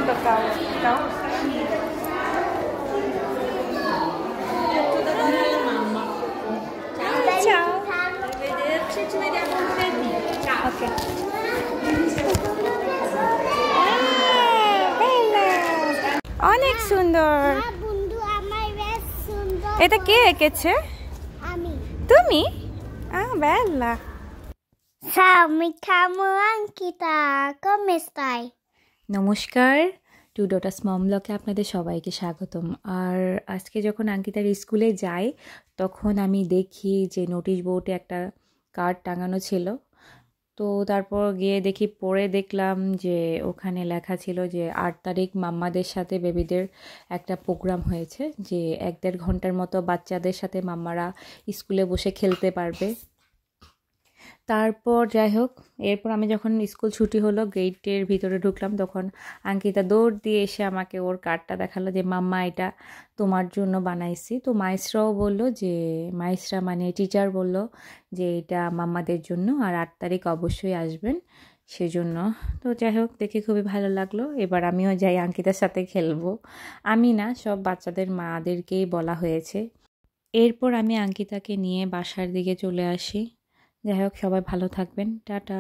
tocava. Então, ciao. Arrivederci, ci vediamo lunedì. Ciao. Ok. Bella. অনেক সুন্দর। বন্ধু আমার বেশ সুন্দর। এটা কে এঁকেছে? আমি। তুমি? Bella. Ciao, mi chiamo Ankita. Come stai? নমস্কার, টু ডটার্স মম ব্লগে আপনাদের সবাইকে স্বাগতম। আর আজকে যখন অঙ্কিতার স্কুলে যাই তখন আমি দেখি যে নোটিশ বোর্ডে একটা কার্ড টাঙানো ছিল। তো তারপর গিয়ে দেখি, পড়ে দেখলাম যে ওখানে লেখা ছিল যে 8 তারিখ মাম্মাদের সাথে বেবিদের একটা প্রোগ্রাম হয়েছে, যে 1-1.5 ঘন্টার মতো বাচ্চাদের সাথে মাম্মারা স্কুলে বসে খেলতে পারবে। তারপর যাই হোক, এরপর আমি যখন স্কুল ছুটি হলো গেটের ভিতরে ঢুকলাম, তখন অঙ্কিতা দৌড় দিয়ে এসে আমাকে ওর কার্ডটা দেখালো যে মাম্মা এটা তোমার জন্য বানাইছি। তো মাইসরাও বললো যে, মাইসরা মানে টিচার বললো যে এটা মাম্মাদের জন্য, আর 8 তারিখ অবশ্যই আসবেন সেজন্য। তো যাই হোক, দেখে খুবই ভালো লাগলো। এবার আমিও যাই অঙ্কিতার সাথে খেলবো। আমি না, সব বাচ্চাদের মাদেরকেই বলা হয়েছে। এরপর আমি অঙ্কিতাকে নিয়ে বাসার দিকে চলে আসি। যাই হোক, সবাই ভালো থাকবেন, টাটা।